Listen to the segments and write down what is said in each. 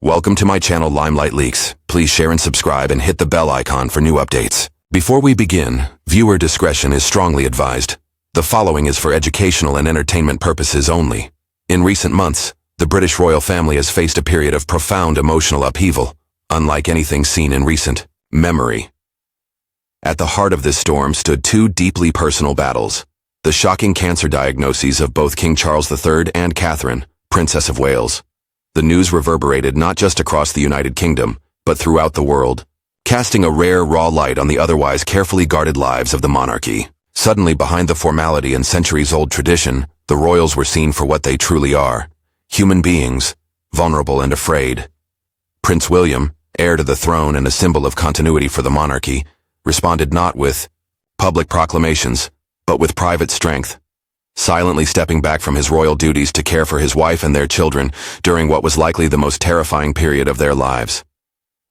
Welcome to my channel Limelight Leaks. Please share and subscribe and hit the bell icon for new updates. Before we begin, viewer discretion is strongly advised. The following is for educational and entertainment purposes only. In recent months, the British royal family has faced a period of profound emotional upheaval, unlike anything seen in recent memory. At the heart of this storm stood two deeply personal battles: the shocking cancer diagnoses of both King Charles III and Catherine, Princess of Wales. The news reverberated not just across the United Kingdom, but throughout the world, casting a rare, raw light on the otherwise carefully guarded lives of the monarchy. Suddenly, behind the formality and centuries-old tradition, the royals were seen for what they truly are: human beings, vulnerable and afraid. Prince William, heir to the throne and a symbol of continuity for the monarchy, responded not with public proclamations, but with private strength, silently stepping back from his royal duties to care for his wife and their children during what was likely the most terrifying period of their lives.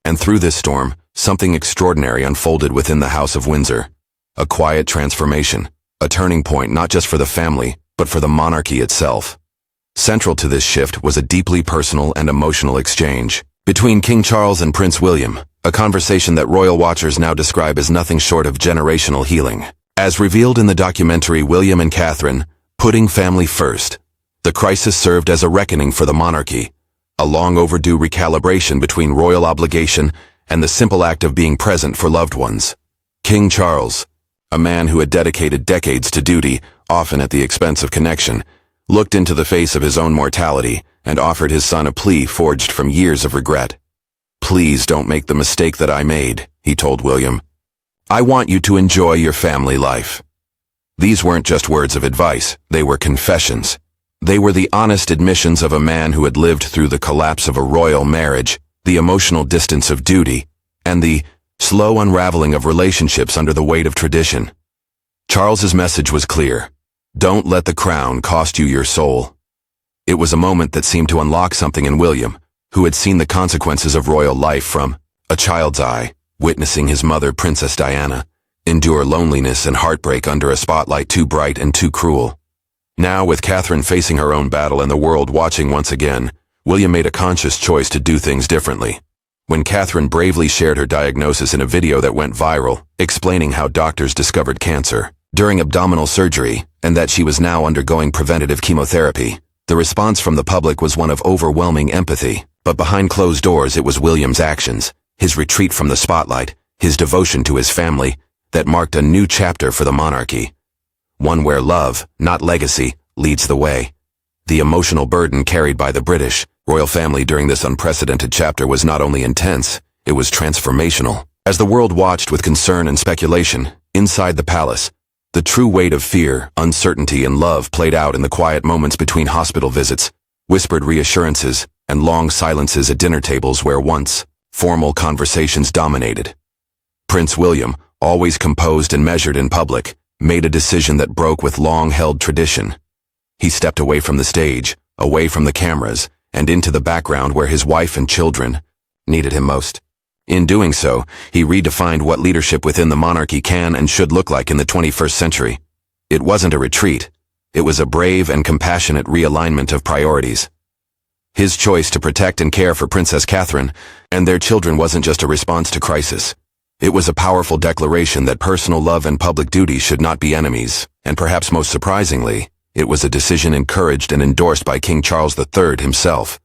And through this storm, something extraordinary unfolded within the House of Windsor. A quiet transformation, a turning point not just for the family, but for the monarchy itself. Central to this shift was a deeply personal and emotional exchange between King Charles and Prince William, a conversation that royal watchers now describe as nothing short of generational healing. As revealed in the documentary William and Catherine, Putting Family First, the crisis served as a reckoning for the monarchy, a long-overdue recalibration between royal obligation and the simple act of being present for loved ones. King Charles, a man who had dedicated decades to duty, often at the expense of connection, looked into the face of his own mortality and offered his son a plea forged from years of regret. "Please don't make the mistake that I made," he told William. "I want you to enjoy your family life." These weren't just words of advice, they were confessions. They were the honest admissions of a man who had lived through the collapse of a royal marriage, the emotional distance of duty, and the slow unraveling of relationships under the weight of tradition. Charles's message was clear: don't let the crown cost you your soul. It was a moment that seemed to unlock something in William, who had seen the consequences of royal life from a child's eye, witnessing his mother, Princess Diana, endure loneliness and heartbreak under a spotlight too bright and too cruel. Now, with Catherine facing her own battle and the world watching once again, William made a conscious choice to do things differently. When Catherine bravely shared her diagnosis in a video that went viral, explaining how doctors discovered cancer during abdominal surgery and that she was now undergoing preventative chemotherapy, the response from the public was one of overwhelming empathy. But behind closed doors, it was William's actions, his retreat from the spotlight, his devotion to his family, that marked a new chapter for the monarchy. One where love, not legacy, leads the way. The emotional burden carried by the British royal family during this unprecedented chapter was not only intense, it was transformational. As the world watched with concern and speculation, inside the palace, the true weight of fear, uncertainty, and love played out in the quiet moments between hospital visits, whispered reassurances, and long silences at dinner tables where once formal conversations dominated. Prince William, always composed and measured in public, made a decision that broke with long-held tradition. He stepped away from the stage, away from the cameras, and into the background where his wife and children needed him most. In doing so, he redefined what leadership within the monarchy can and should look like in the 21st century. It wasn't a retreat. It was a brave and compassionate realignment of priorities. His choice to protect and care for Princess Catherine and their children wasn't just a response to crisis. It was a powerful declaration that personal love and public duty should not be enemies, and perhaps most surprisingly, it was a decision encouraged and endorsed by King Charles III himself,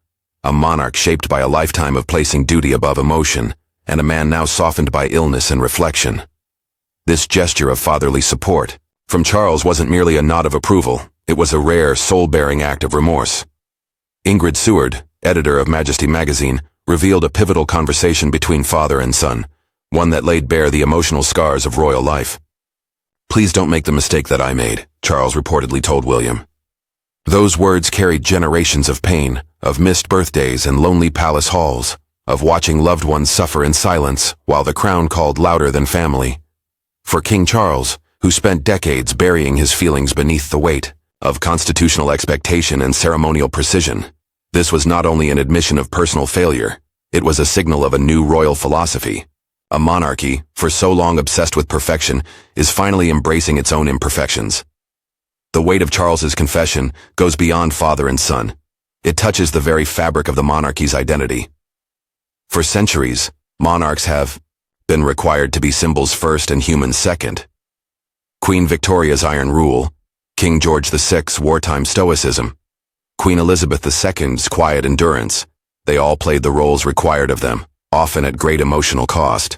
a monarch shaped by a lifetime of placing duty above emotion, and a man now softened by illness and reflection. This gesture of fatherly support from Charles wasn't merely a nod of approval, it was a rare, soul-bearing act of remorse. Ingrid Seward, editor of Majesty magazine, revealed a pivotal conversation between father and son, one that laid bare the emotional scars of royal life. "Please don't make the mistake that I made," Charles reportedly told William. Those words carried generations of pain, of missed birthdays and lonely palace halls, of watching loved ones suffer in silence while the crown called louder than family. For King Charles, who spent decades burying his feelings beneath the weight of constitutional expectation and ceremonial precision, this was not only an admission of personal failure, it was a signal of a new royal philosophy. A monarchy, for so long obsessed with perfection, is finally embracing its own imperfections. The weight of Charles's confession goes beyond father and son. It touches the very fabric of the monarchy's identity. For centuries, monarchs have been required to be symbols first and humans second. Queen Victoria's iron rule, King George VI's wartime stoicism, Queen Elizabeth II's quiet endurance, they all played the roles required of them, often at great emotional cost.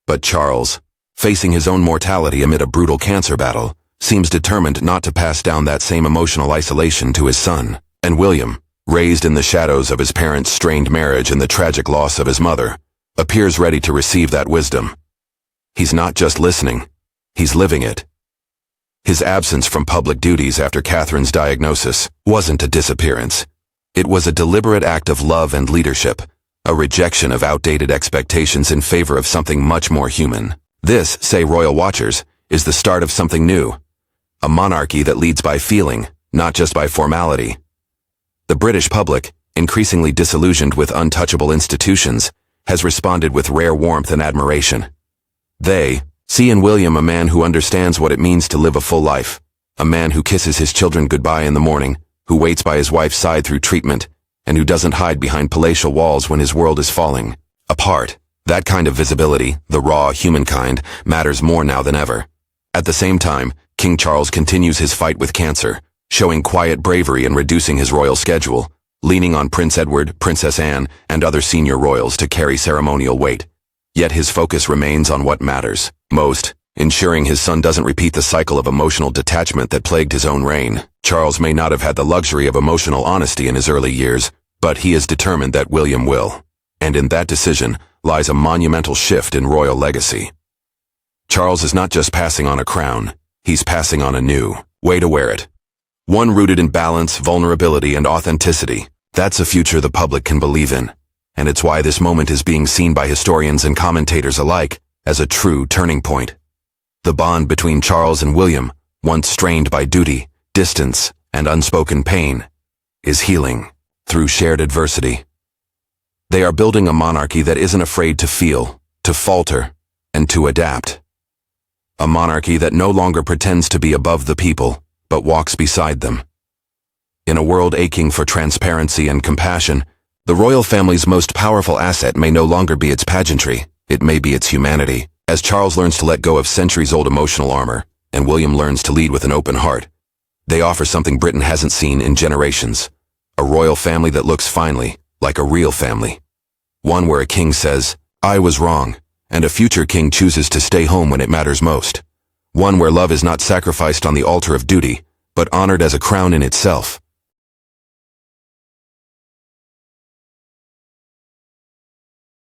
But Charles, facing his own mortality amid a brutal cancer battle, seems determined not to pass down that same emotional isolation to his son. And William, raised in the shadows of his parents' strained marriage and the tragic loss of his mother, appears ready to receive that wisdom. He's not just listening, he's living it. His absence from public duties after Catherine's diagnosis wasn't a disappearance. It was a deliberate act of love and leadership, a rejection of outdated expectations in favor of something much more human. This, say royal watchers, is the start of something new. A monarchy that leads by feeling, not just by formality. The British public, increasingly disillusioned with untouchable institutions, has responded with rare warmth and admiration. They see in William a man who understands what it means to live a full life, a man who kisses his children goodbye in the morning, who waits by his wife's side through treatment, and who doesn't hide behind palatial walls when his world is falling apart. That kind of visibility, the raw humankind, matters more now than ever. At the same time, King Charles continues his fight with cancer, showing quiet bravery in reducing his royal schedule, leaning on Prince Edward, Princess Anne, and other senior royals to carry ceremonial weight. Yet his focus remains on what matters most, ensuring his son doesn't repeat the cycle of emotional detachment that plagued his own reign. Charles may not have had the luxury of emotional honesty in his early years, but he is determined that William will. And in that decision lies a monumental shift in royal legacy. Charles is not just passing on a crown, he's passing on a new way to wear it. One rooted in balance, vulnerability, and authenticity. That's a future the public can believe in. And it's why this moment is being seen by historians and commentators alike as a true turning point. The bond between Charles and William, once strained by duty, distance, and unspoken pain, is healing through shared adversity. They are building a monarchy that isn't afraid to feel, to falter, and to adapt. A monarchy that no longer pretends to be above the people, but walks beside them. In a world aching for transparency and compassion, the royal family's most powerful asset may no longer be its pageantry, it may be its humanity. As Charles learns to let go of centuries-old emotional armor, and William learns to lead with an open heart, they offer something Britain hasn't seen in generations. A royal family that looks finally like a real family. One where a king says, "I was wrong," and a future king chooses to stay home when it matters most. One where love is not sacrificed on the altar of duty, but honored as a crown in itself.